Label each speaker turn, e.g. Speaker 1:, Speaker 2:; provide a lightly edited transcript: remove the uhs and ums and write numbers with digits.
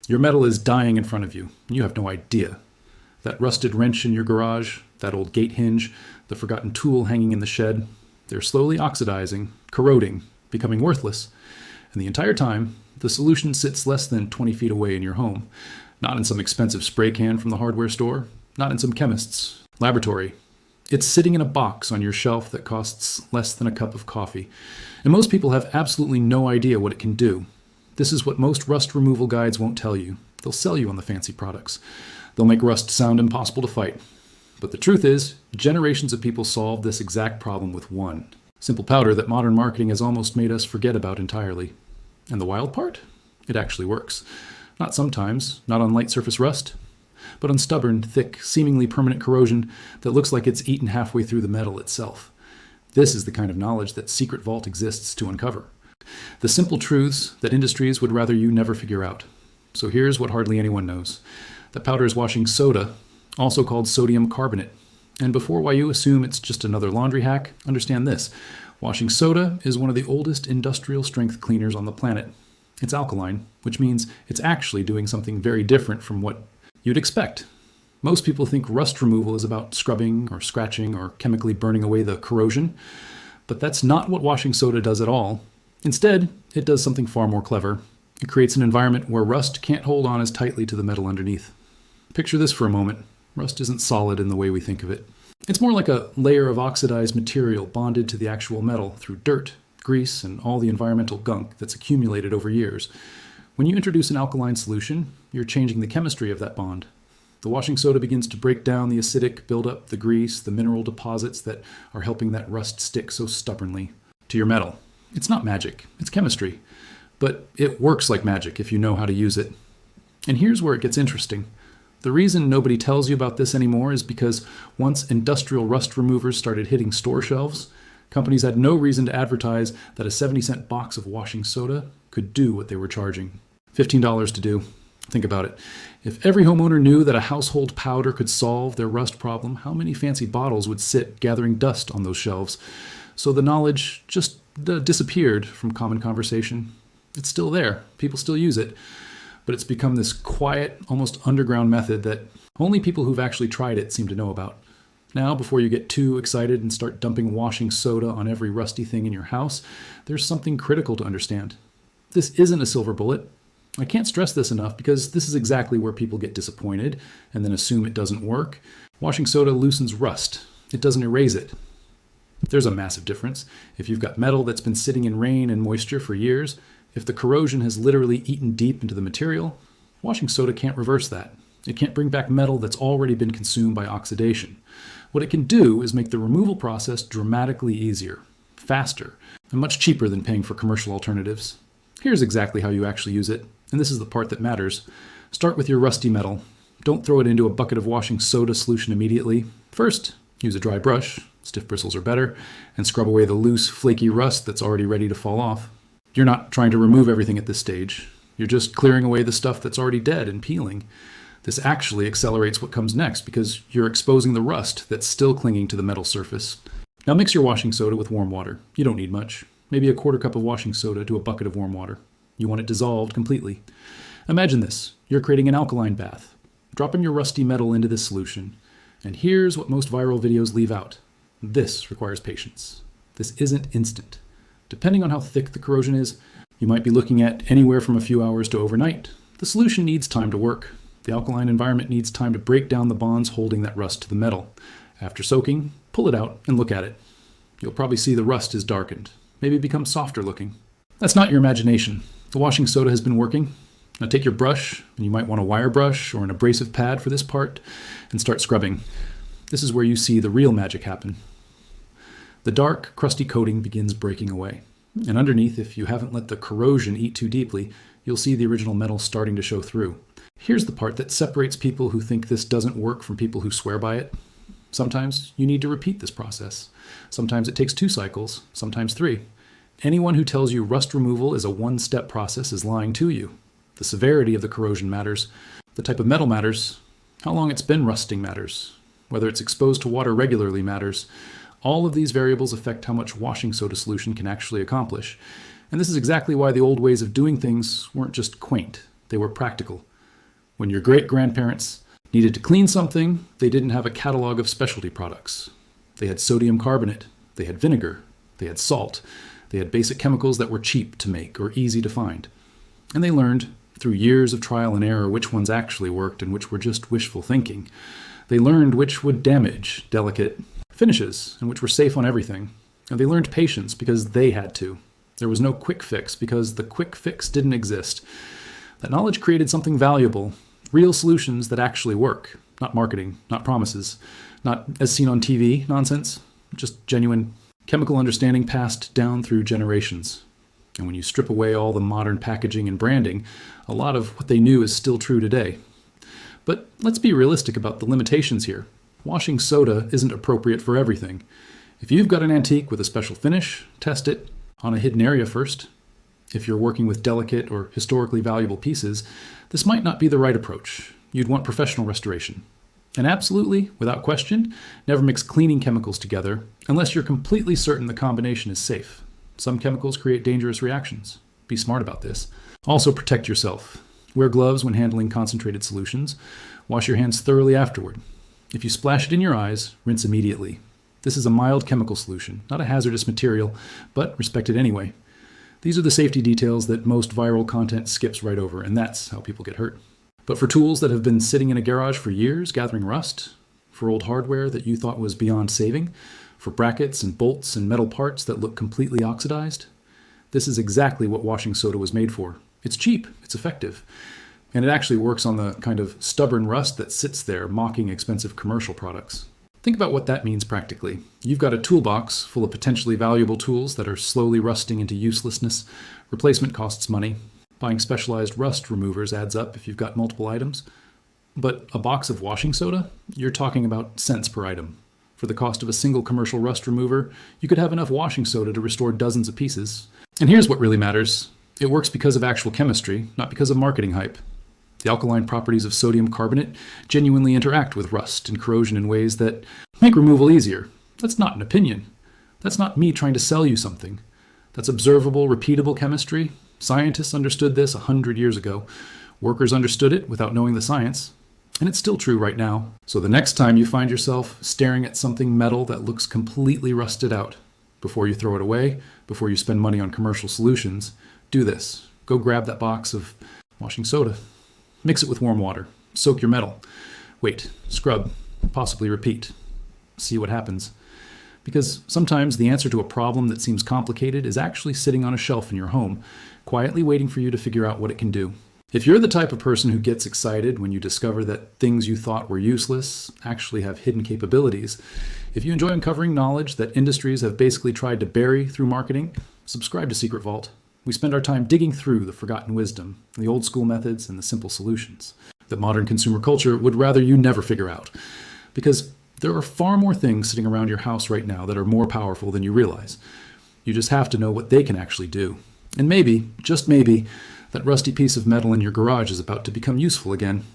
Speaker 1: Your metal is dying in front of you, and you have no idea. That rusted wrench in your garage, that old gate hinge, the forgotten tool hanging in the shed, they're slowly oxidizing, corroding, becoming worthless. And the entire time, the solution sits less than 20 feet away in your home. Not in some expensive spray can from the hardware store, not in some chemist's laboratory. It's sitting in a box on your shelf that costs less than a cup of coffee. And most people have absolutely no idea what it can do. This is what most rust removal guides won't tell you. They'll sell you on the fancy products. They'll make rust sound impossible to fight. But the truth is, generations of people solved this exact problem with one simple powder that modern marketing has almost made us forget about entirely. And the wild part? It actually works. Not sometimes, not on light surface rust, but on stubborn, thick, seemingly permanent corrosion that looks like it's eaten halfway through the metal itself. This is the kind of knowledge that Secret Vault exists to uncover. The simple truths that industries would rather you never figure out. So here's what hardly anyone knows. The powder is washing soda, also called sodium carbonate. And before why you assume it's just another laundry hack, understand this. Washing soda is one of the oldest industrial strength cleaners on the planet. It's alkaline, which means it's actually doing something very different from what you'd expect. Most people think rust removal is about scrubbing or scratching or chemically burning away the corrosion, but that's not what washing soda does at all. Instead, it does something far more clever. It creates an environment where rust can't hold on as tightly to the metal underneath. Picture this for a moment. Rust isn't solid in the way we think of it. It's more like a layer of oxidized material bonded to the actual metal through dirt, grease, and all the environmental gunk that's accumulated over years. When you introduce an alkaline solution, you're changing the chemistry of that bond. The washing soda begins to break down the acidic buildup, the grease, the mineral deposits that are helping that rust stick so stubbornly to your metal. It's not magic, it's chemistry. But it works like magic if you know how to use it. And here's where it gets interesting. The reason nobody tells you about this anymore is because once industrial rust removers started hitting store shelves, companies had no reason to advertise that a 70-cent box of washing soda could do what they were charging. $15 to do. Think about it. If every homeowner knew that a household powder could solve their rust problem, how many fancy bottles would sit gathering dust on those shelves? So the knowledge just disappeared from common conversation. It's still there. People still use it. But it's become this quiet, almost underground method that only people who've actually tried it seem to know about. Now, before you get too excited and start dumping washing soda on every rusty thing in your house, there's something critical to understand. This isn't a silver bullet. I can't stress this enough because this is exactly where people get disappointed and then assume it doesn't work. Washing soda loosens rust. It doesn't erase it. There's a massive difference. If you've got metal that's been sitting in rain and moisture for years, if the corrosion has literally eaten deep into the material, washing soda can't reverse that. It can't bring back metal that's already been consumed by oxidation. What it can do is make the removal process dramatically easier, faster, and much cheaper than paying for commercial alternatives. Here's exactly how you actually use it, and this is the part that matters. Start with your rusty metal. Don't throw it into a bucket of washing soda solution immediately. First, use a dry brush, stiff bristles are better, and scrub away the loose, flaky rust that's already ready to fall off. You're not trying to remove everything at this stage. You're just clearing away the stuff that's already dead and peeling. This actually accelerates what comes next because you're exposing the rust that's still clinging to the metal surface. Now mix your washing soda with warm water. You don't need much. Maybe a quarter cup of washing soda to a bucket of warm water. You want it dissolved completely. Imagine this. You're creating an alkaline bath. Drop in your rusty metal into this solution. And here's what most viral videos leave out. This requires patience. This isn't instant. Depending on how thick the corrosion is, you might be looking at anywhere from a few hours to overnight. The solution needs time to work. The alkaline environment needs time to break down the bonds holding that rust to the metal. After soaking, pull it out and look at it. You'll probably see the rust is darkened, maybe become softer looking. That's not your imagination. The washing soda has been working. Now take your brush, and you might want a wire brush or an abrasive pad for this part, and start scrubbing. This is where you see the real magic happen. The dark, crusty coating begins breaking away. And underneath, if you haven't let the corrosion eat too deeply, you'll see the original metal starting to show through. Here's the part that separates people who think this doesn't work from people who swear by it. Sometimes you need to repeat this process. Sometimes it takes 2 cycles, sometimes 3. Anyone who tells you rust removal is a one-step process is lying to you. The severity of the corrosion matters. The type of metal matters. How long it's been rusting matters. Whether it's exposed to water regularly matters. All of these variables affect how much washing soda solution can actually accomplish. And this is exactly why the old ways of doing things weren't just quaint. They were practical. When your great-grandparents needed to clean something, they didn't have a catalog of specialty products. They had sodium carbonate, they had vinegar, they had salt, they had basic chemicals that were cheap to make or easy to find. And they learned, through years of trial and error, which ones actually worked and which were just wishful thinking. They learned which would damage delicate finishes and which were safe on everything. And they learned patience because they had to. There was no quick fix because the quick fix didn't exist. That knowledge created something valuable, real solutions that actually work. Not marketing, not promises, not as seen on TV nonsense, just genuine chemical understanding passed down through generations. And when you strip away all the modern packaging and branding, a lot of what they knew is still true today. But let's be realistic about the limitations here. Washing soda isn't appropriate for everything. If you've got an antique with a special finish, test it on a hidden area first. If you're working with delicate or historically valuable pieces, this might not be the right approach. You'd want professional restoration. And absolutely, without question, never mix cleaning chemicals together unless you're completely certain the combination is safe. Some chemicals create dangerous reactions. Be smart about this. Also protect yourself. Wear gloves when handling concentrated solutions. Wash your hands thoroughly afterward. If you splash it in your eyes, rinse immediately. This is a mild chemical solution, not a hazardous material, but respect it anyway. These are the safety details that most viral content skips right over, and that's how people get hurt. But for tools that have been sitting in a garage for years gathering rust, for old hardware that you thought was beyond saving, for brackets and bolts and metal parts that look completely oxidized, this is exactly what washing soda was made for. It's cheap, it's effective, and it actually works on the kind of stubborn rust that sits there mocking expensive commercial products. Think about what that means practically. You've got a toolbox full of potentially valuable tools that are slowly rusting into uselessness. Replacement costs money. Buying specialized rust removers adds up if you've got multiple items. But a box of washing soda? You're talking about cents per item. For the cost of a single commercial rust remover, you could have enough washing soda to restore dozens of pieces. And here's what really matters. It works because of actual chemistry, not because of marketing hype. The alkaline properties of sodium carbonate genuinely interact with rust and corrosion in ways that make removal easier. That's not an opinion. That's not me trying to sell you something. That's observable, repeatable chemistry. Scientists understood this 100 years ago. Workers understood it without knowing the science. And it's still true right now. So the next time you find yourself staring at something metal that looks completely rusted out, before you throw it away, before you spend money on commercial solutions, do this. Go grab that box of washing soda. Mix it with warm water. Soak your metal. Wait, scrub, possibly repeat. See what happens. Because sometimes the answer to a problem that seems complicated is actually sitting on a shelf in your home, quietly waiting for you to figure out what it can do. If you're the type of person who gets excited when you discover that things you thought were useless actually have hidden capabilities, if you enjoy uncovering knowledge that industries have basically tried to bury through marketing, subscribe to Secret Vault. We spend our time digging through the forgotten wisdom, the old school methods, and the simple solutions that modern consumer culture would rather you never figure out. Because there are far more things sitting around your house right now that are more powerful than you realize. You just have to know what they can actually do. And maybe, just maybe, that rusty piece of metal in your garage is about to become useful again.